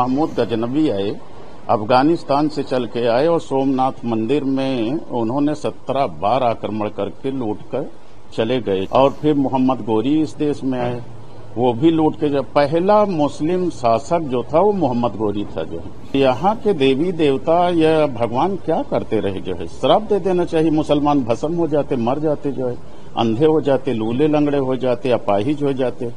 महमूद गजनबी आए, अफगानिस्तान से चल के आए और सोमनाथ मंदिर में उन्होंने 17 बार आक्रमण करके लूट कर चले गए। और फिर मोहम्मद गोरी इस देश में आए, वो भी लूट के जब पहला मुस्लिम शासक जो था वो मोहम्मद गोरी था। जो है यहाँ के देवी देवता या भगवान क्या करते रहे, जो है श्राप दे देना चाहिए। मुसलमान भस्म हो जाते, मर जाते, जो है अंधे हो जाते, लूले लंगड़े हो जाते, अपाहिज हो जाते।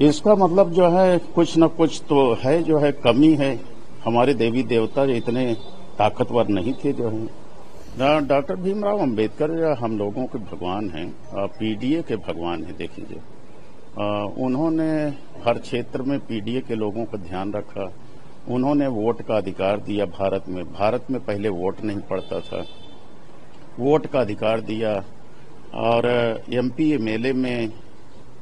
इसका मतलब जो है कुछ न कुछ तो है, जो है कमी है। हमारे देवी देवता इतने ताकतवर नहीं थे। जो है डॉक्टर भीमराव अंबेडकर हम लोगों के भगवान हैं, पीडीए के भगवान हैं। देखिए उन्होंने हर क्षेत्र में पीडीए के लोगों का ध्यान रखा। उन्होंने वोट का अधिकार दिया भारत में। भारत में पहले वोट नहीं पड़ता था, वोट का अधिकार दिया। और एमपी एमएलए में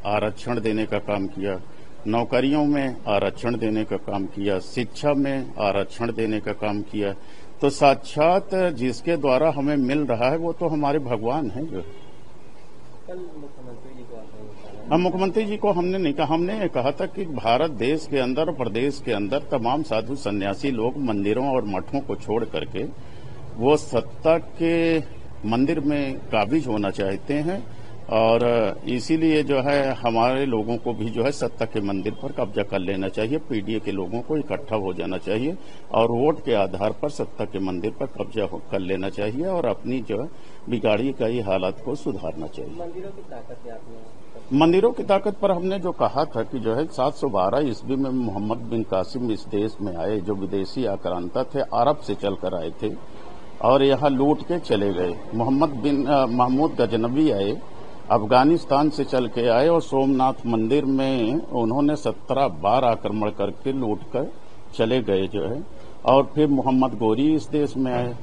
आरक्षण देने का काम किया, नौकरियों में आरक्षण देने का काम किया, शिक्षा में आरक्षण देने का काम किया। तो साक्षात जिसके द्वारा हमें मिल रहा है वो तो हमारे भगवान हैं। जो मुख्यमंत्री जी को हमने नहीं कहा, हमने कहा था कि भारत देश के अंदर और प्रदेश के अंदर तमाम साधु सन्यासी लोग मंदिरों और मठों को छोड़ करके वो सत्ता के मंदिर में काबिज होना चाहते हैं। और इसीलिए जो है हमारे लोगों को भी जो है सत्ता के मंदिर पर कब्जा कर लेना चाहिए। पीडीए के लोगों को इकट्ठा हो जाना चाहिए और वोट के आधार पर सत्ता के मंदिर पर कब्जा कर लेना चाहिए और अपनी जो है बिगाड़ी गई हालात को सुधारना चाहिए। मंदिरों की ताकत पर हमने जो कहा था कि जो है 712 ईस्वी में मोहम्मद बिन कासिम इस देश में आए, जो विदेशी आक्रांता थे, अरब से चलकर आए थे और यहाँ लूट के चले गए। मोहम्मद बिन महमूद गजनबी आए, अफगानिस्तान से चल के आए और सोमनाथ मंदिर में उन्होंने 17 बार आक्रमण करके लूट कर चले गए। जो है और फिर मोहम्मद गोरी इस देश में आए,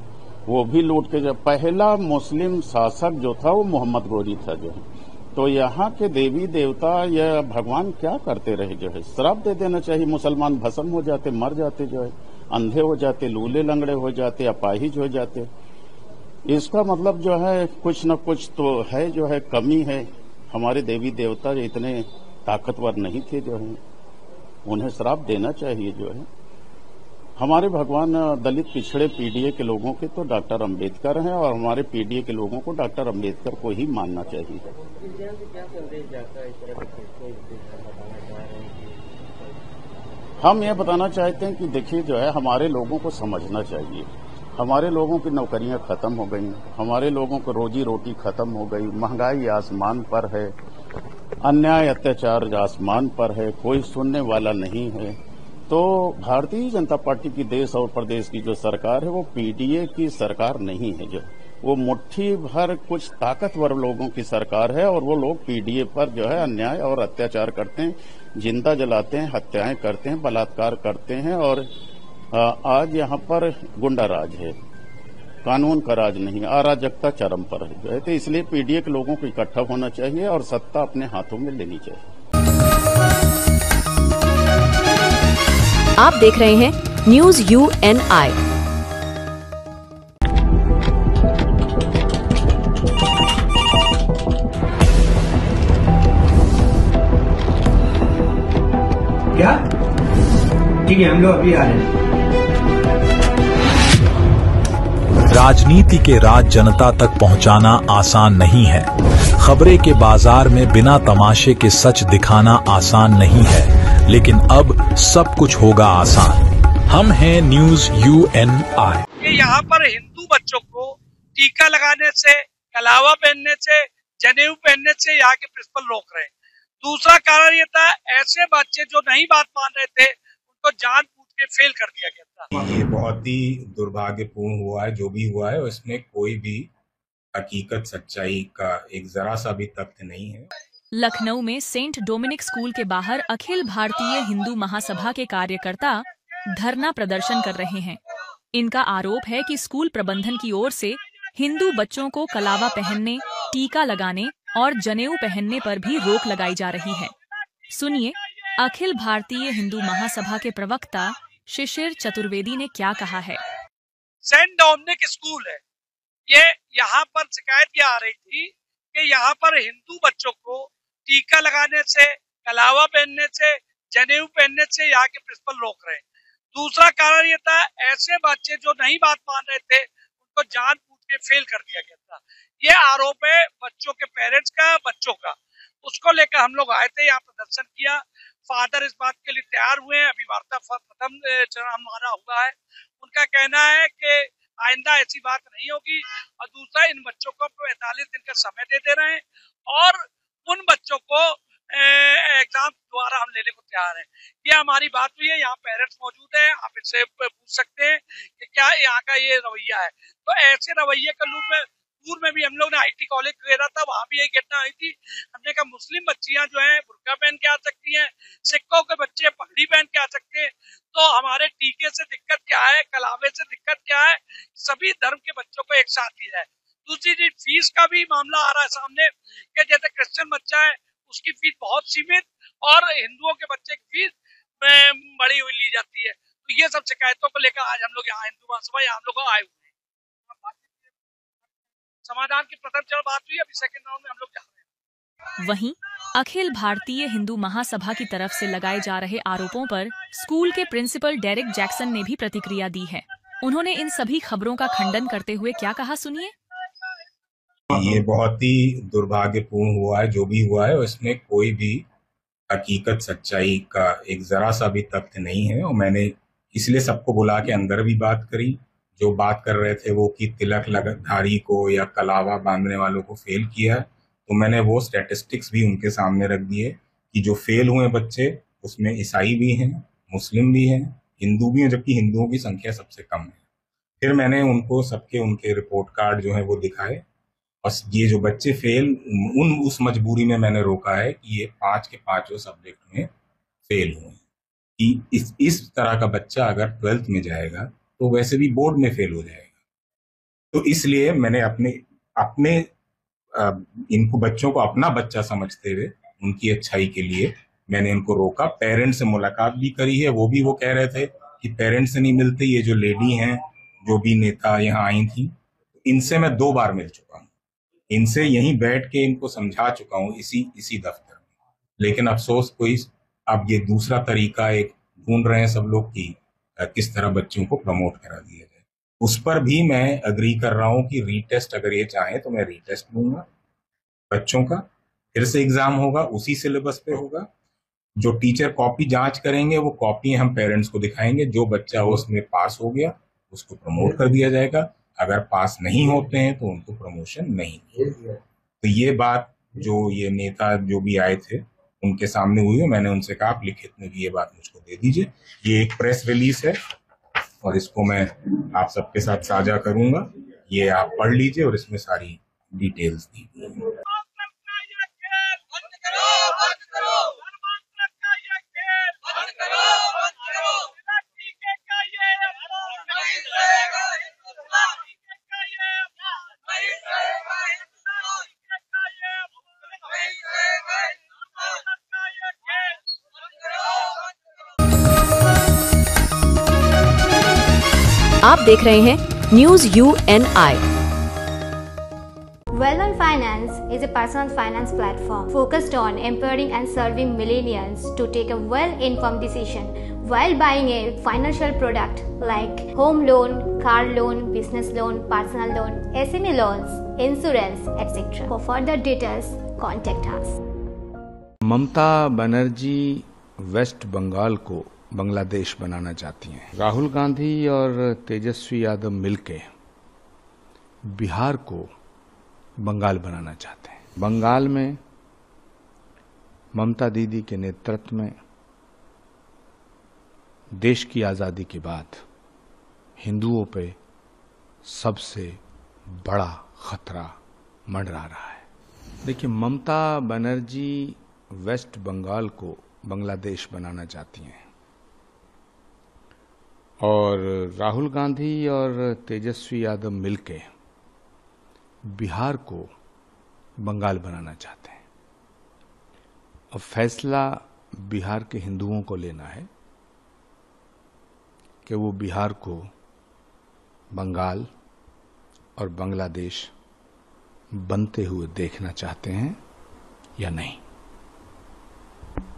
वो भी लूट के जब पहला मुस्लिम शासक जो था वो मोहम्मद गोरी था। जो है तो यहाँ के देवी देवता या भगवान क्या करते रहे, जो है श्राप दे देना चाहिए। मुसलमान भस्म हो जाते, मर जाते, जो है अंधे हो जाते, लूले लंगड़े हो जाते, अपाहिज हो जाते। इसका मतलब जो है कुछ न कुछ तो है, जो है कमी है। हमारे देवी देवता इतने ताकतवर नहीं थे। जो है उन्हें श्राप देना चाहिए। जो है हमारे भगवान दलित पिछड़े पीडीए के लोगों के तो डॉक्टर अंबेडकर हैं और हमारे पीडीए के लोगों को डॉक्टर अंबेडकर को ही मानना चाहिए। हम ये बताना चाहते हैं कि देखिए जो है हमारे लोगों को समझना चाहिए। हमारे लोगों की नौकरियां खत्म हो गई, हमारे लोगों को रोजी रोटी खत्म हो गई, महंगाई आसमान पर है, अन्याय अत्याचार आसमान पर है, कोई सुनने वाला नहीं है। तो भारतीय जनता पार्टी की देश और प्रदेश की जो सरकार है वो पीडीए की सरकार नहीं है। जो वो मुट्ठी भर कुछ ताकतवर लोगों की सरकार है और वो लोग पीडीए पर जो है अन्याय और अत्याचार करते हैं, जिंदा जलाते हैं, हत्याएं करते हैं, बलात्कार करते हैं। और आज यहाँ पर गुंडा राज है, कानून का राज नहीं, अराजकता चरम पर है। तो इसलिए पीडीए के लोगों को इकट्ठा होना चाहिए और सत्ता अपने हाथों में लेनी चाहिए। आप देख रहे हैं न्यूज UNI। क्या? ठीक है, हम लोग अभी आ रहे हैं। राजनीति के राज जनता तक पहुंचाना आसान नहीं है। खबरें के बाजार में बिना तमाशे के सच दिखाना आसान नहीं है, लेकिन अब सब कुछ होगा आसान। हम हैं न्यूज UNI। यहाँ पर हिंदू बच्चों को टीका लगाने से, कलावा पहनने से, जनेऊ पहनने से यहाँ के प्रिंसिपल रोक रहे हैं। दूसरा कारण ये था, ऐसे बच्चे जो नहीं बात मान रहे थे उनको जानबूझ के फेल कर दिया गया था। ये बहुत ही दुर्भाग्यपूर्ण हुआ है जो भी हुआ है, उसमें कोई भी हकीकत सच्चाई का एक जरा सा भी तथ्य नहीं है। लखनऊ में सेंट डोमिनिक स्कूल के बाहर अखिल भारतीय हिंदू महासभा के कार्यकर्ता धरना प्रदर्शन कर रहे हैं। इनका आरोप है कि स्कूल प्रबंधन की ओर से हिंदू बच्चों को कलावा पहनने, टीका लगाने और जनेऊ पहनने पर भी रोक लगाई जा रही है। सुनिए अखिल भारतीय हिंदू महासभा के प्रवक्ता शिशिर चतुर्वेदी ने क्या कहा है। सेंट डोमिनिक स्कूल है, ये यहाँ पर शिकायत ये आ रही थी कि यहाँ पर हिंदू बच्चों को टीका लगाने से, कलावा पहनने से, जनेऊ पहनने से यहाँ के प्रिंसिपल रोक रहे हैं। दूसरा कारण ये था, ऐसे बच्चे जो नहीं बात मान रहे थे उनको जानबूझ के फेल कर दिया गया था। ये आरोप है बच्चों के पेरेंट्स का, बच्चों का। उसको लेकर हम लोग आए थे, यहाँ प्रदर्शन किया। फादर इस बात के लिए तैयार हुए हैं। अभी वार्ता प्रथम चरण हमारा हुआ है। उनका कहना है कि आइंदा ऐसी बात नहीं होगी, और दूसरा इन बच्चों को 45 दिन का समय दे दे रहे हैं, और उन बच्चों को एग्जाम द्वारा हम लेने को तैयार हैं। ये हमारी बात हुई है। यहाँ पेरेंट्स मौजूद हैं, आप इनसे पूछ सकते हैं कि क्या यहाँ का ये रवैया है। तो ऐसे रवैये का लूप में पूर्व में भी हम लोग ने IT कॉलेज घेरा था, वहां भी यही घटना हुई थी। हमने कहा मुस्लिम बच्चियां जो हैं बुर्का पहन के आ सकती हैं, सिखों के बच्चे पगड़ी पहन के आ सकते हैं, तो हमारे टीके से दिक्कत क्या है, कलावे से दिक्कत क्या है? सभी धर्म के बच्चों को एक साथ दिया है। दूसरी चीज, फीस का भी मामला आ रहा है सामने कि जैसे क्रिश्चियन बच्चा है उसकी फीस बहुत सीमित, और हिंदुओं के बच्चे की फीस बड़ी हुई ली जाती है। तो ये सब शिकायतों को लेकर आज हम लोग यहाँ हिंदू महासभा यहाँ हम लोग आए हुए हैं। समाधान की प्रथम चरण बात हुई, अभी सेकंड राउंड में हम लोग जा रहे हैं। वहीं अखिल भारतीय हिंदू महासभा की तरफ से लगाए जा रहे आरोपों पर स्कूल के प्रिंसिपल डेरिक जैक्सन ने भी प्रतिक्रिया दी है। उन्होंने इन सभी खबरों का खंडन करते हुए क्या कहा, सुनिए। ये बहुत ही दुर्भाग्यपूर्ण हुआ है जो भी हुआ है, और इसमें कोई भी हकीकत सच्चाई का एक जरा सा भी तथ्य नहीं है। और मैंने इसलिए सबको बुला के अंदर भी बात करी। जो बात कर रहे थे वो कि तिलक धारी को या कलावा बांधने वालों को फेल किया है, तो मैंने वो स्टैटिस्टिक्स भी उनके सामने रख दिए कि जो फेल हुए बच्चे उसमें ईसाई भी हैं, मुस्लिम भी हैं, हिंदू भी हैं, जबकि हिंदुओं की संख्या सबसे कम है। फिर मैंने उनको सबके उनके रिपोर्ट कार्ड जो है वो दिखाए, और ये जो बच्चे फेल, उस मजबूरी में मैंने रोका है कि ये 5 के 5 सब्जेक्ट में फेल हुए, कि इस तरह का बच्चा अगर 12th में जाएगा तो वैसे भी बोर्ड में फेल हो जाएगा। तो इसलिए मैंने अपने इनको बच्चों को अपना बच्चा समझते हुए उनकी अच्छाई के लिए मैंने इनको रोका। पेरेंट्स से मुलाकात भी करी है, वो कह रहे थे कि पेरेंट्स से नहीं मिलते। ये जो लेडी हैं, जो भी नेता यहाँ आई थी, इनसे मैं 2 बार मिल चुका हूँ। इनसे यहीं बैठ के इनको समझा चुका हूँ इसी दफ्तर में। लेकिन अफसोस कोई अब ये दूसरा तरीका एक ढूंढ रहे हैं सब लोग कि किस तरह बच्चों को प्रमोट करा दिया जाए। उस पर भी मैं अग्री कर रहा हूँ कि रीटेस्ट अगर ये चाहें तो मैं रीटेस्ट लूंगा बच्चों का। फिर से एग्जाम होगा, उसी सिलेबस पे होगा। जो टीचर कॉपी जांच करेंगे वो कॉपी हम पेरेंट्स को दिखाएंगे। जो बच्चा उसमें पास हो गया उसको प्रमोट कर दिया जाएगा, अगर पास नहीं होते हैं तो उनको प्रमोशन नहीं मिलेगा। तो ये बात जो ये नेता जो भी आए थे उनके सामने हुई है। मैंने उनसे कहा आप लिखित में भी ये बात मुझको दे दीजिए। ये एक प्रेस रिलीज है और इसको मैं आप सबके साथ साझा करूंगा। ये आप पढ़ लीजिए और इसमें सारी डिटेल्स दी गई हैं। आप देख रहे हैं news UNI। Well-Known Finance is a personal finance platform focused on empowering and serving millennials to take a well-informed decision while buying a financial product like home loan, car loan, business loan, personal loan, SME loans, insurance, etc. For further details, contact us. Mamata Banerjee waste Bengal को बांग्लादेश बनाना चाहती हैं। राहुल गांधी और तेजस्वी यादव मिलके बिहार को बंगाल बनाना चाहते हैं। बंगाल में ममता दीदी के नेतृत्व में देश की आजादी के बाद हिंदुओं पे सबसे बड़ा खतरा मंडरा रहा है। देखिए, ममता बनर्जी वेस्ट बंगाल को बांग्लादेश बनाना चाहती हैं और राहुल गांधी और तेजस्वी यादव मिलके बिहार को बंगाल बनाना चाहते हैं। अब फैसला बिहार के हिंदुओं को लेना है कि वो बिहार को बंगाल और बांग्लादेश बनते हुए देखना चाहते हैं या नहीं।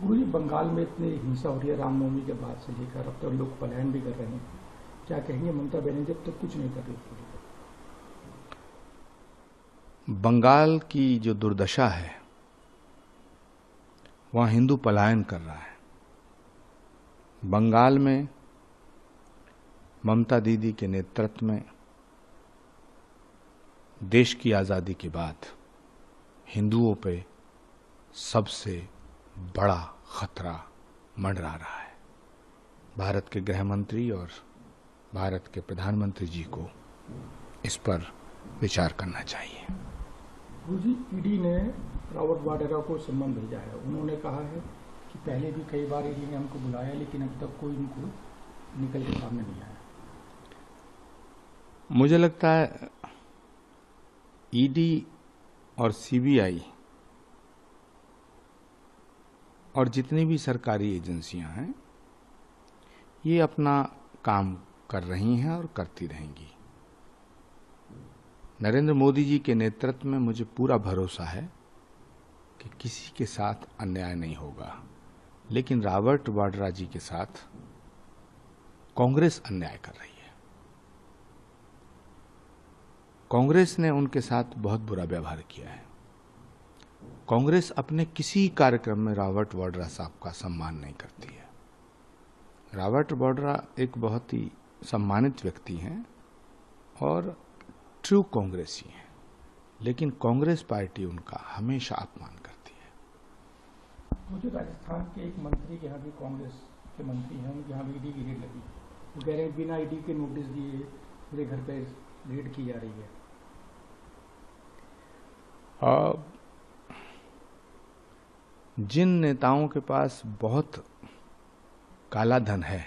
गुरुजी, बंगाल में इतनी हिंसा हो रही है रामनवमी के बाद से लेकर अब तक लोग पलायन भी कर रहे हैं, क्या कहेंगे ममता बनर्जी अब तक कुछ नहीं कर रही? बंगाल की जो दुर्दशा है वहां हिंदू पलायन कर रहा है। बंगाल में ममता दीदी के नेतृत्व में देश की आजादी के बाद हिंदुओं पे सबसे बड़ा खतरा मंडरा रहा है। भारत के गृह मंत्री और भारत के प्रधानमंत्री जी को इस पर विचार करना चाहिए। गुरुजी, ईडी ने रॉबर्ट वाड्रा को सम्मन भेजा है। उन्होंने कहा है कि पहले भी कई बार ईडी ने हमको बुलाया लेकिन अब तक कोई उनको निकल के सामने नहीं आया। मुझे लगता है ईडी और सीबीआई और जितनी भी सरकारी एजेंसियां हैं ये अपना काम कर रही हैं और करती रहेंगी। नरेंद्र मोदी जी के नेतृत्व में मुझे पूरा भरोसा है कि किसी के साथ अन्याय नहीं होगा, लेकिन रॉबर्ट वाड्रा जी के साथ कांग्रेस अन्याय कर रही है। कांग्रेस ने उनके साथ बहुत बुरा व्यवहार किया है। कांग्रेस अपने किसी कार्यक्रम में रॉबर्ट वाड्रा साहब का सम्मान नहीं करती है। रॉबर्ट वाड्रा एक बहुत ही सम्मानित व्यक्ति हैं और ट्रू कांग्रेसी हैं, लेकिन कांग्रेस पार्टी उनका हमेशा अपमान करती है। मुझे राजस्थान के एक मंत्री के यहाँ भी कांग्रेस के मंत्री हैं, उनके यहाँ भी ईडी की रेड लगी। वो कह रहे हैं बिना ईडी के नोटिस दिए पूरे घर पे रेड की जा रही है। जिन नेताओं के पास बहुत काला धन है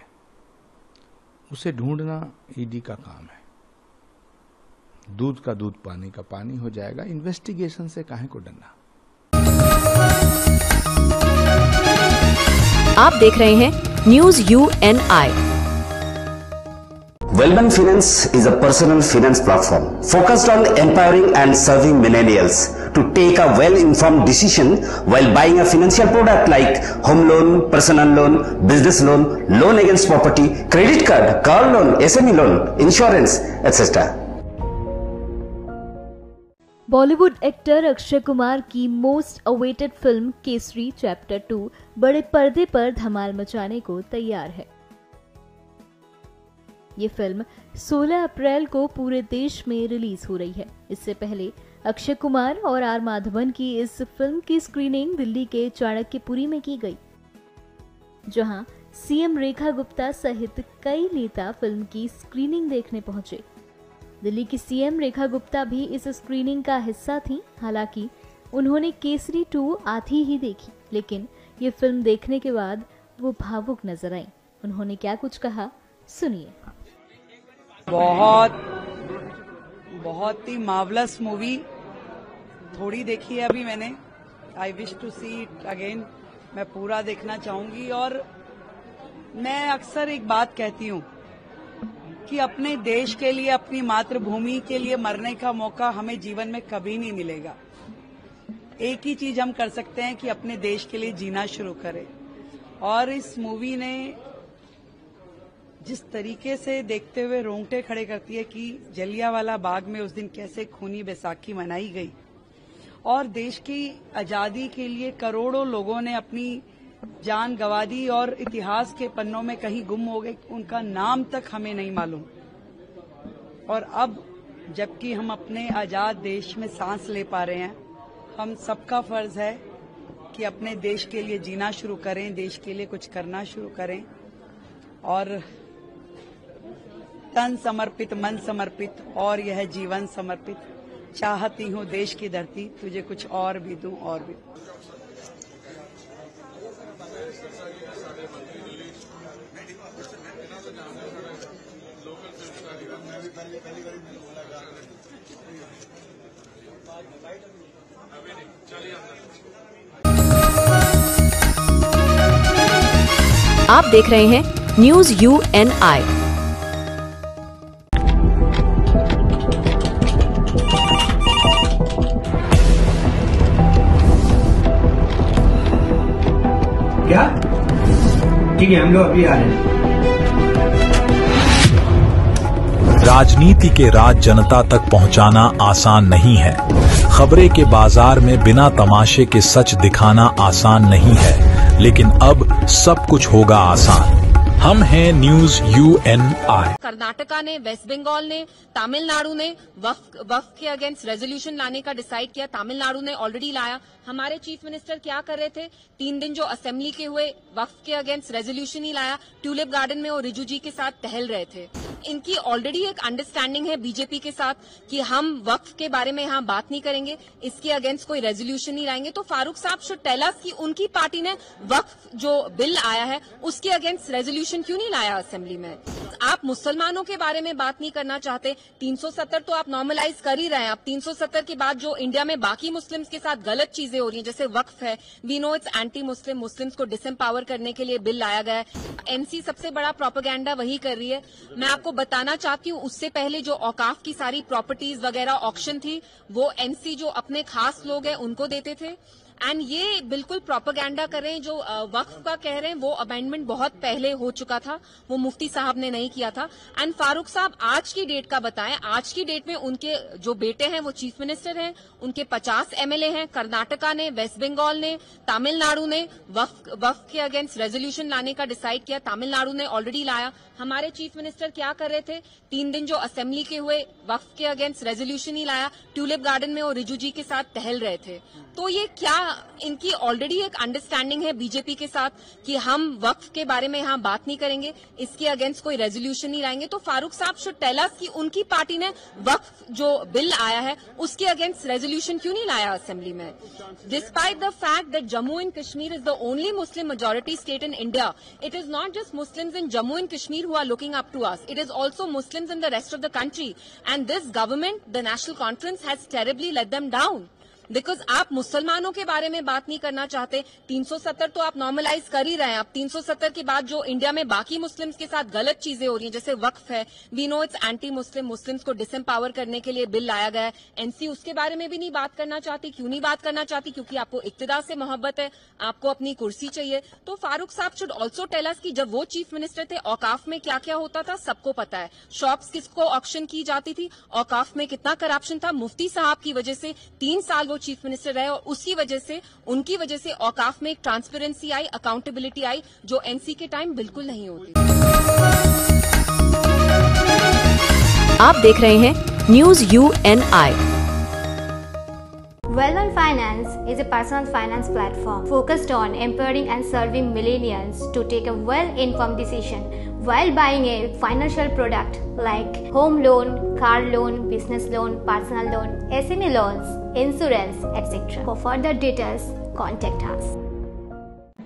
उसे ढूंढना ईडी का काम है। दूध का दूध पानी का पानी हो जाएगा। इन्वेस्टिगेशन से काहे को डरना। आप देख रहे हैं news UNI। Wellman Finance is a personal finance platform focused on empowering and serving millennials to take a well-informed decision while buying a financial product like home loan, personal loan, business loan, loan against property, credit card, car loan, SME loan, insurance, etc. Bollywood actor Akshay Kumar की most awaited film Kesari chapter 2 बड़े पर्दे पर धमाल मचाने को तैयार है। ये film 16 अप्रैल को पूरे देश में रिलीज हो रही है। इससे पहले अक्षय कुमार और आर माधवन की इस फिल्म की स्क्रीनिंग दिल्ली के चाणक्यपुरी में की गई, जहां सीएम रेखा गुप्ता सहित कई नेता फिल्म की स्क्रीनिंग देखने पहुंचे। दिल्ली की सीएम रेखा गुप्ता भी इस स्क्रीनिंग का हिस्सा थी। हालांकि उन्होंने केसरी 2 आधी ही देखी, लेकिन ये फिल्म देखने के बाद वो भावुक नजर आई। उन्होंने क्या कुछ कहा, सुनिए। बहुत ही मार्वलस मूवी, थोड़ी देखी है अभी मैंने। I wish to see it again. मैं पूरा देखना चाहूंगी। और मैं अक्सर एक बात कहती हूँ कि अपने देश के लिए, अपनी मातृभूमि के लिए मरने का मौका हमें जीवन में कभी नहीं मिलेगा। एक ही चीज हम कर सकते हैं कि अपने देश के लिए जीना शुरू करें। और इस मूवी ने जिस तरीके से देखते हुए रोंगटे खड़े करती है कि जलियांवाला बाग में उस दिन कैसे खूनी बैसाखी मनाई गई और देश की आजादी के लिए करोड़ों लोगों ने अपनी जान गंवा दी और इतिहास के पन्नों में कहीं गुम हो गए, उनका नाम तक हमें नहीं मालूम। और अब जबकि हम अपने आजाद देश में सांस ले पा रहे हैं, हम सबका फर्ज है कि अपने देश के लिए जीना शुरू करें, देश के लिए कुछ करना शुरू करें। और तन समर्पित, मन समर्पित और यह जीवन समर्पित, चाहती हूँ देश की धरती तुझे कुछ और भी दूं और भी। आप देख रहे हैं न्यूज UNI। ठीक है, हम लोग अभी आ रहे हैं। राजनीति के राज जनता तक पहुंचाना आसान नहीं है। खबरें के बाजार में बिना तमाशे के सच दिखाना आसान नहीं है, लेकिन अब सब कुछ होगा आसान। हम हैं न्यूज UNI। कर्नाटका ने, वेस्ट बंगाल ने, तमिलनाडु ने वक्फ के अगेंस्ट रेजोल्यूशन लाने का डिसाइड किया। तमिलनाडु ने ऑलरेडी लाया। हमारे चीफ मिनिस्टर क्या कर रहे थे? 3 दिन जो असेंबली के हुए वक्फ के अगेंस्ट रेजोल्यूशन ही लाया। ट्यूलिप गार्डन में वो रिजू जी के साथ टहल रहे थे। इनकी ऑलरेडी एक अंडरस्टैंडिंग है बीजेपी के साथ कि हम वक्फ के बारे में यहाँ बात नहीं करेंगे, इसके अगेंस्ट कोई रेजोल्यूशन नहीं लाएंगे। तो फारूक साहब शुड टेल अस कि उनकी पार्टी ने वक्फ जो बिल आया है उसके अगेंस्ट रेजोल्यूशन क्यों नहीं लाया असेंबली में। आप मुसलमानों के बारे में बात नहीं करना चाहते। 370 तो आप नॉर्मलाइज कर ही रहे हैं। अब 370 के बाद जो इंडिया में बाकी मुस्लिम्स के साथ गलत चीजें हो रही हैं, जैसे वक्फ है, we know it's anti Muslim, Muslims को डिसएम्पावर करने के लिए बिल लाया गया है। एनसी सबसे बड़ा प्रोपेगेंडा वही कर रही है। मैं आपको बताना चाहती हूँ, उससे पहले जो औकाफ की सारी प्रॉपर्टीज वगैरह ऑक्शन थी वो एनसी जो अपने खास लोग हैं उनको देते थे। एंड ये बिल्कुल प्रोपेगेंडा कर रहे हैं। जो वक्फ का कह रहे हैं वो अमेंडमेंट बहुत पहले हो चुका था, वो मुफ्ती साहब ने नहीं किया था। एंड फारूक साहब आज की डेट का बताएं। आज की डेट में उनके जो बेटे हैं वो चीफ मिनिस्टर हैं, उनके 50 MLA हैं। कर्नाटका ने, वेस्ट बंगाल ने, तमिलनाडु ने वक्फ के अगेंस्ट रेजोल्यूशन लाने का डिसाइड किया। तमिलनाडु ने ऑलरेडी लाया। हमारे चीफ मिनिस्टर क्या कर रहे थे? 3 दिन जो असेंबली के हुए वक्फ के अगेंस्ट रेजोल्यूशन ही लाया। ट्यूलिप गार्डन में वो रिजू जी के साथ टहल रहे थे। तो ये क्या इनकी ऑलरेडी एक अंडरस्टैंडिंग है बीजेपी के साथ कि हम वक्फ के बारे में यहाँ बात नहीं करेंगे, इसके अगेंस्ट कोई रेजोल्यूशन नहीं लाएंगे। तो फारूक साहब शुड टेल अस कि उनकी पार्टी ने वक्फ जो बिल आया है उसके अगेंस्ट रेजोल्यूशन क्यों नहीं लाया असेंबली में। Despite the fact that Jammu and Kashmir is the only Muslim majority state in India, it is not just Muslims in Jammu and Kashmir who are looking up to us, it is also Muslims in the rest of the country, and this government, the National Conference, has terribly let them down. Because आप मुसलमानों के बारे में बात नहीं करना चाहते। 370 तो आप नॉर्मलाइज कर ही रहे हैं। अब 370 के बाद जो इंडिया में बाकी मुस्लिम्स के साथ गलत चीजें हो रही हैं, जैसे वक्फ है, we know it's anti Muslim, Muslims को डिसएम्पावर करने के लिए बिल लाया गया है। एनसी उसके बारे में भी नहीं बात करना चाहती। क्यों नहीं बात करना चाहती? क्योंकि आपको इक्तिदार से मोहब्बत है, आपको अपनी कुर्सी चाहिए। तो फारूक साहब शुड ऑल्सो टेल अस कि जब वो चीफ मिनिस्टर थे औकाफ में क्या क्या होता था, सबको पता है। शॉप्स किसको ऑक्शन की जाती थी, औकाफ में कितना करप्शन था। मुफ्ती साहब की वजह से 3 साल वो चीफ मिनिस्टर रहे और उसी वजह से, उनकी वजह से औकाफ में एक ट्रांसपेरेंसी आई, अकाउंटेबिलिटी आई, जो एनसी के टाइम बिल्कुल नहीं होती। आप देख रहे हैं news UNI। Well-Known Finance is a personal finance platform focused on empowering and serving millennials to take a well-informed decision while buying a financial product like home loan, car loan, business loan, personal loan, SME loans, insurance, etc. For further details, contact us.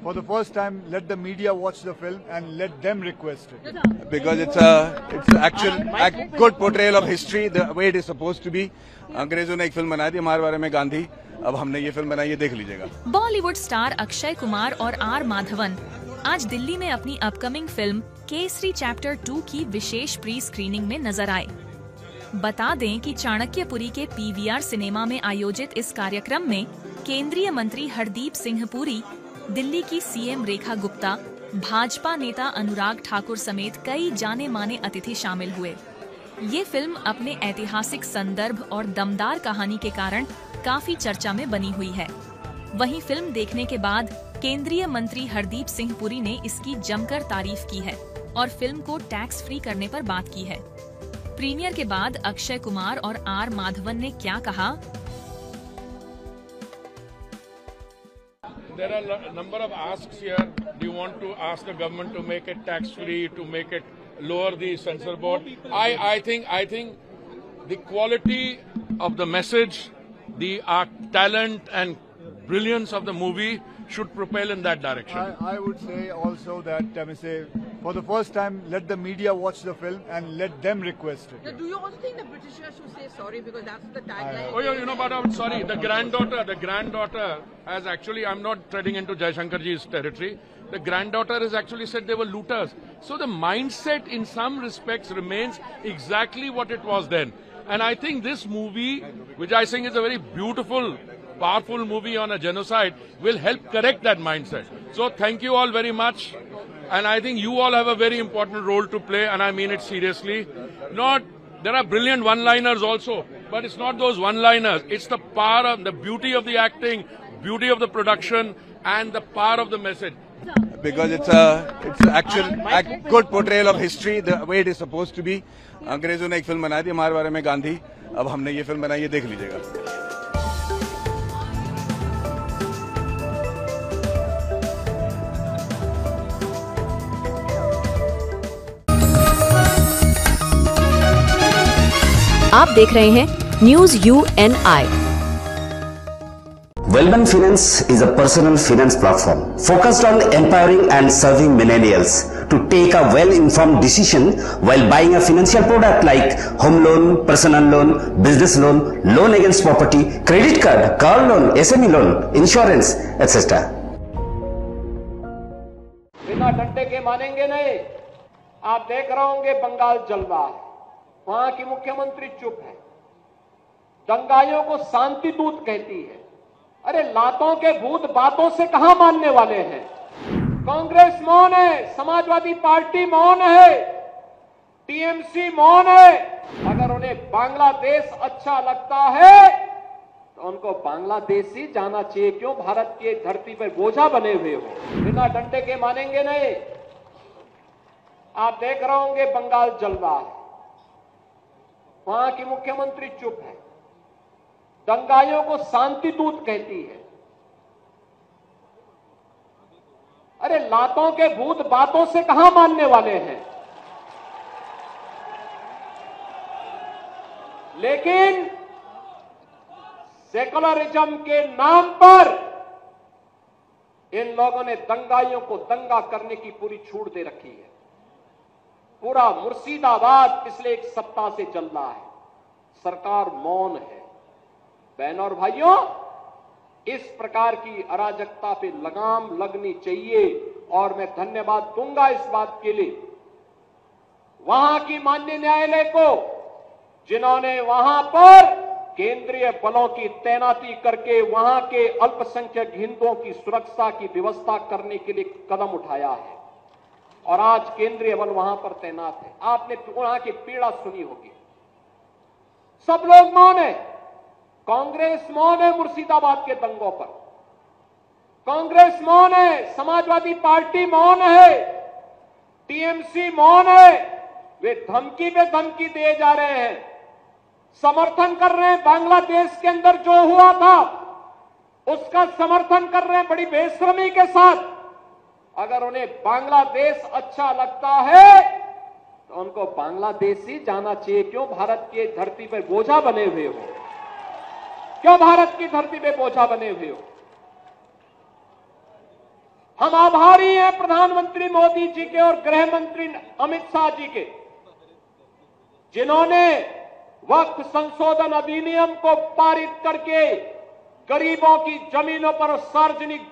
For the first time, let the media watch the film and let them request it. Because it's a good portrayal of history, the way it is supposed to be. अंग्रेजों ने एक film बनाई थी हमारे बारे में, गांधी। अब हमने ये फिल्म बनाई है, देख लीजिएगा। बॉलीवुड स्टार अक्षय कुमार और R माधवन आज दिल्ली में अपनी अपकमिंग फिल्म केसरी चैप्टर 2 की विशेष प्री स्क्रीनिंग में नजर आए। बता दें कि चाणक्यपुरी के PVR सिनेमा में आयोजित इस कार्यक्रम में केंद्रीय मंत्री हरदीप सिंह पुरी, दिल्ली की CM रेखा गुप्ता, भाजपा नेता अनुराग ठाकुर समेत कई जाने माने अतिथि शामिल हुए। ये फिल्म अपने ऐतिहासिक संदर्भ और दमदार कहानी के कारण काफी चर्चा में बनी हुई है। वहीं फिल्म देखने के बाद केंद्रीय मंत्री हरदीप सिंह पुरी ने इसकी जमकर तारीफ की है और फिल्म को टैक्स फ्री करने पर बात की है। प्रीमियर के बाद अक्षय कुमार और R माधवन ने क्या कहा? There are a number of asks here. Do you want to ask the government to make it tax free, to make it lower the censor board? I think the quality of the message, the talent and brilliance of the movie should propel in that direction. I would say also that for the first time, let the media watch the film and let them request it. Do you also think the Britishers should say sorry, because that's the tagline? Oh, you know, but I'm sorry. The granddaughter has actually, I'm not treading into Jaishankar ji's territory. The granddaughter has actually said they were looters. So the mindset in some respects remains exactly what it was then. And I think this movie, which I think is a very beautiful, powerful movie on a genocide, will help correct that mindset. So thank you all very much. and I think you all have a very important role to play, and I mean it seriously. There are brilliant one-liners also, but it's not those one-liners. It's the power of the beauty of the acting, beauty of the production, and the power of the message. Because it's a good portrayal of history, the way it is supposed to be. अंग्रेजों ने एक film बनाई थी हमारे बारे में, गांधी. अब हमने ये फिल्म बनाई है, देख लीजिएगा. आप देख रहे हैं news UNI। Wellman Finance is a personal finance platform focused on empowering and serving millennials to take a well-informed decision while buying a financial product like home loan, personal loan, business loan, loan against property, credit card, car loan, SME loan, insurance, etc. बिना डंडे के मानेंगे नहीं। आप देख रहे होंगे बंगाल जल रहा है, वहां की मुख्यमंत्री चुप है, दंगाइयों को शांति दूत कहती है। अरे लातों के भूत बातों से कहां मानने वाले हैं? कांग्रेस मौन है, समाजवादी पार्टी मौन है, टीएमसी मौन है। अगर उन्हें बांग्लादेश अच्छा लगता है तो उनको बांग्लादेश ही जाना चाहिए, क्यों भारत की धरती पर बोझा बने हुए हो। बिना डंडे के मानेंगे नहीं। आप देख रहे होंगे बंगाल जल रहा है, वहां की मुख्यमंत्री चुप है, दंगाइयों को शांति दूत कहती है। अरे लातों के भूत बातों से कहां मानने वाले हैं? लेकिन सेकुलरिज्म के नाम पर इन लोगों ने दंगाइयों को दंगा करने की पूरी छूट दे रखी है। पूरा मुर्शिदाबाद पिछले एक सप्ताह से चल रहा है, सरकार मौन है। बहनों और भाइयों, इस प्रकार की अराजकता पे लगाम लगनी चाहिए और मैं धन्यवाद दूंगा इस बात के लिए वहां की माननीय न्यायालय को, जिन्होंने वहां पर केंद्रीय बलों की तैनाती करके वहां के अल्पसंख्यक हिंदुओं की सुरक्षा की व्यवस्था करने के लिए कदम उठाया है और आज केंद्रीय बल वहां पर तैनात है। आपने वहां की पीड़ा सुनी होगी। सब लोग मौन है। कांग्रेस मौन है मुर्शिदाबाद के दंगों पर, कांग्रेस मौन है, समाजवादी पार्टी मौन है, टीएमसी मौन है। वे धमकी पे धमकी दिए जा रहे हैं, समर्थन कर रहे हैं। बांग्लादेश के अंदर जो हुआ था उसका समर्थन कर रहे हैं बड़ी बेशर्मी के साथ। अगर उन्हें बांग्लादेश अच्छा लगता है तो उनको बांग्लादेश ही जाना चाहिए, क्यों भारत की धरती पर बोझा बने हुए हो, क्यों भारत की धरती पे बोझा बने हुए हो। हम आभारी हैं प्रधानमंत्री मोदी जी के और गृह मंत्री अमित शाह जी के, जिन्होंने वक्फ संशोधन अधिनियम को पारित करके गरीबों की जमीनों पर और सार्वजनिक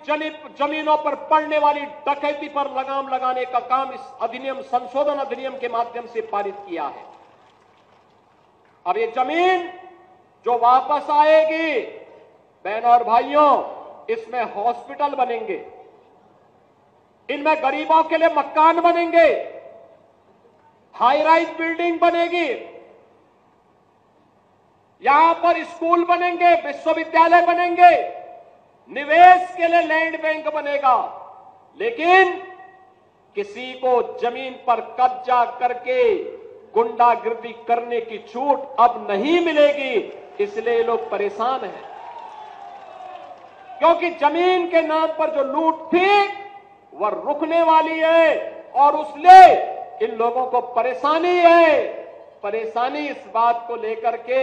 जमीनों पर पड़ने वाली डकैती पर लगाम लगाने का काम इस अधिनियम संशोधन अधिनियम के माध्यम से पारित किया है। अब ये जमीन जो वापस आएगी, बहनों और भाइयों, इसमें हॉस्पिटल बनेंगे, इनमें गरीबों के लिए मकान बनेंगे, हाई राइज बिल्डिंग बनेगी, यहां पर स्कूल बनेंगे, विश्वविद्यालय बनेंगे, निवेश के लिए लैंड बैंक बनेगा। लेकिन किसी को जमीन पर कब्जा करके गुंडागिर्दी करने की छूट अब नहीं मिलेगी, इसलिए लोग परेशान हैं। क्योंकि जमीन के नाम पर जो लूट थी वह रुकने वाली है और उसलिए इन लोगों को परेशानी है। परेशानी इस बात को लेकर के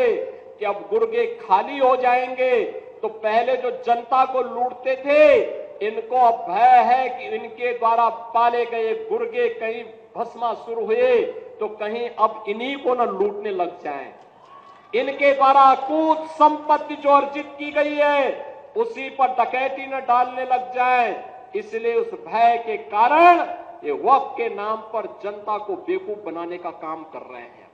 कि अब गुर्गे खाली हो जाएंगे, तो पहले जो जनता को लूटते थे इनको अब भय है कि इनके द्वारा पाले गए गुर्गे कहीं भस्मासुर हुए तो कहीं अब इन्हीं को न लूटने लग जाएं। इनके द्वारा कूद संपत्ति जो अर्जित की गई है उसी पर डकैती न डालने लग जाए, इसलिए उस भय के कारण ये वक्फ के नाम पर जनता को बेवकूफ बनाने का काम कर रहे हैं।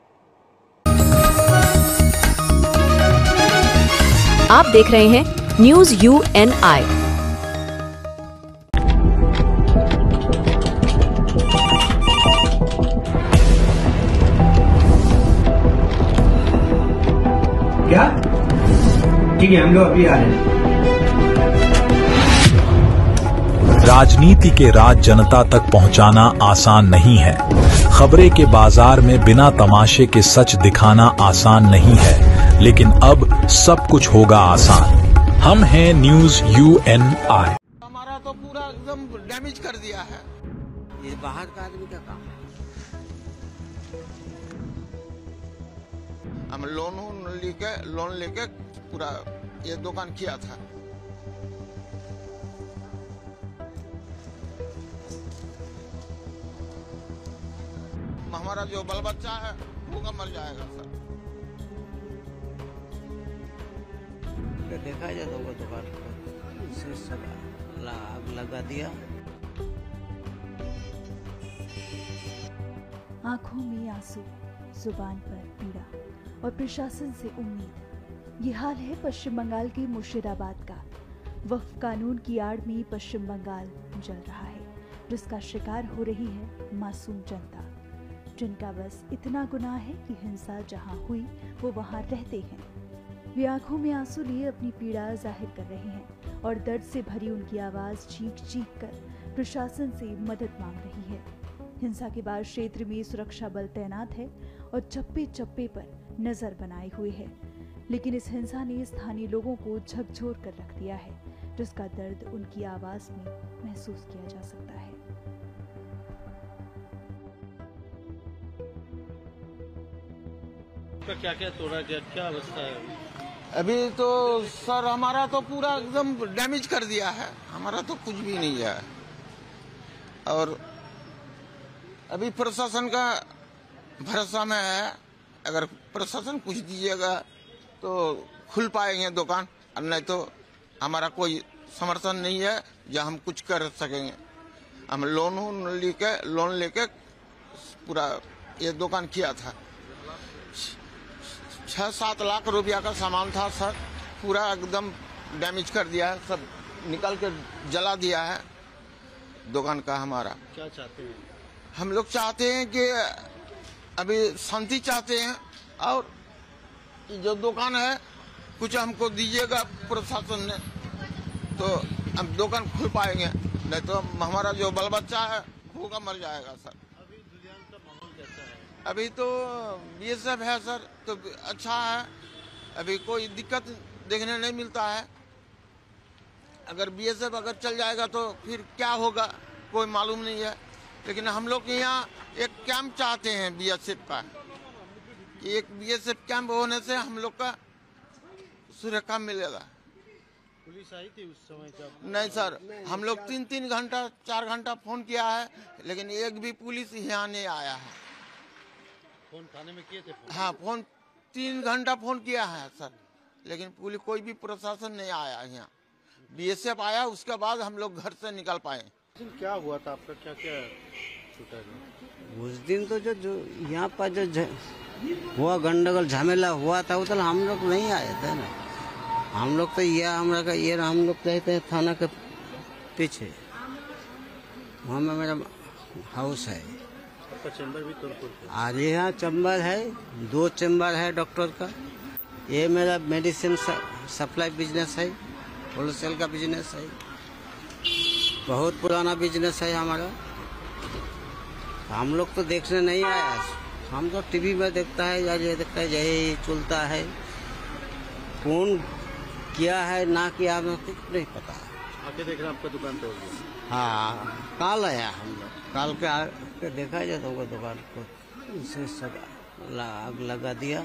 आप देख रहे हैं न्यूज UNI। ठीक है, हम लोग अभी आ रहे हैं। राजनीति के राज जनता तक पहुंचाना आसान नहीं है। खबरें के बाजार में बिना तमाशे के सच दिखाना आसान नहीं है, लेकिन अब सब कुछ होगा आसान। हम हैं न्यूज UNI। हमारा तो पूरा एकदम डैमेज कर दिया है। ये बाहर का आदमी का काम है। हम लोन लेके पूरा ये दुकान किया था। हमारा जो बाल बच्चा है वो मर जाएगा सर। देखा जाए तो वो दुकान को इसे सब आग लगा दिया। आंखों में आंसू, जुबान पर पीड़ा और प्रशासन से उम्मीद। ये हाल है पश्चिम बंगाल के मुर्शिदाबाद का। वक्फ कानून की आड़ में पश्चिम बंगाल जल रहा है, जिसका शिकार हो रही है मासूम जनता, जिनका बस इतना गुनाह है कि हिंसा जहां हुई वो वहां रहते हैं। वे आंखों में आंसू लिए अपनी पीड़ा जाहिर कर रहे हैं और दर्द से भरी उनकी आवाज चीख चीख कर प्रशासन से मदद मांग रही है। हिंसा के बाद क्षेत्र में सुरक्षा बल तैनात है और चप्पे चप्पे पर नजर बनाए हुए है, लेकिन इस हिंसा ने स्थानीय लोगों को झकझोर कर रख दिया है, जिसका दर्द उनकी आवाज में महसूस किया जा सकता है। क्या क्या तोड़ा गया, क्या अवस्था है अभी? तो सर हमारा तो पूरा एकदम डैमेज कर दिया है। हमारा तो कुछ भी नहीं है और अभी प्रशासन का भरोसा में है। अगर प्रशासन कुछ दीजिएगा तो खुल पाएंगे दुकान, और नहीं तो हमारा कोई समर्थन नहीं है जो हम कुछ कर सकेंगे। हम लोन लेके पूरा ये दुकान किया था। 6-7 लाख रुपया का सामान था सर, पूरा एकदम डैमेज कर दिया है, सब निकल के जला दिया है दुकान का। हमारा क्या चाहते हैं? हम लोग चाहते हैं कि अभी शांति चाहते हैं और जो दुकान है कुछ हमको दीजिएगा प्रशासन ने तो हम दुकान खुल पाएंगे, नहीं तो हमारा जो बाल बच्चा है भूखा मर जाएगा सर। अभी तो BSF है सर, तो अच्छा है, अभी कोई दिक्कत देखने नहीं मिलता है। अगर BSF अगर चल जाएगा तो फिर क्या होगा कोई मालूम नहीं है। लेकिन हम लोग यहाँ एक कैंप चाहते हैं BSF का, कि एक BSF कैंप होने से हम लोग का सुरक्षा मिलेगा। पुलिस आई थी उस समय जब? नहीं सर, हम लोग 3-3 घंटा 4 घंटा फोन किया है, लेकिन एक भी पुलिस यहाँ नहीं आया है। फोन थाने में किए थे? हाँ, फोन 3 घंटा फोन किया है सर, लेकिन पुलिस कोई भी प्रशासन नहीं आया यहाँ। BSF आया, उसके बाद हम लोग घर से निकल पाए। क्या हुआ था आपका, क्या क्या छूटा? उस दिन तो जो यहाँ पर जो हुआ गंडगोल झमेला हुआ था, वो तो हम लोग नहीं आए थे ना। हम लोग तो हम लोग रहते हैं थाना के पीछे, वहाँ में मेरा हाउस है। आपका चैम्बर भी तोड़फोड़? आज यहाँ चैम्बर है, 2 चैम्बर है डॉक्टर का। ये मेरा मेडिसिन सप्लाई बिजनेस है, होलसेल का बिजनेस है, बहुत पुराना बिजनेस है हमारा। हम लोग तो देखने नहीं आया, हम तो टीवी में देखता है, ये देखता है, यही चलता है। कौन किया है ना किया हमें कुछ नहीं पता। आके देख रहे आपका दुकान तोड़ दिया? हाँ, काल आया हम लोग, काल के आके देखा जाए तो वो दुकान को इसे सब आग लगा दिया।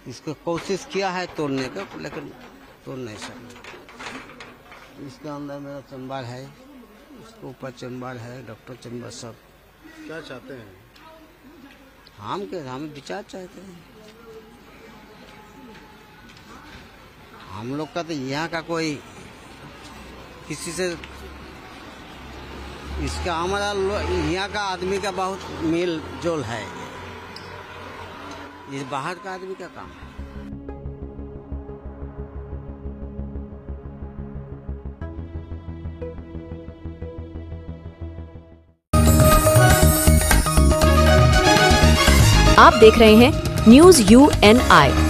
इसको कोशिश किया है तोड़ने का, लेकिन तोड़ नहीं सका। इसके अंदर मेरा चैम्बर है, इसके ऊपर चैम्बर है, डॉक्टर चैम्बर सब। क्या चाहते हैं? हम विचार चाहते हैं। हम लोग का तो यहाँ का कोई किसी से इसका हमारा यहाँ का आदमी का बहुत मेल जोल है, ये बाहर का आदमी का काम है। आप देख रहे हैं न्यूज UNI।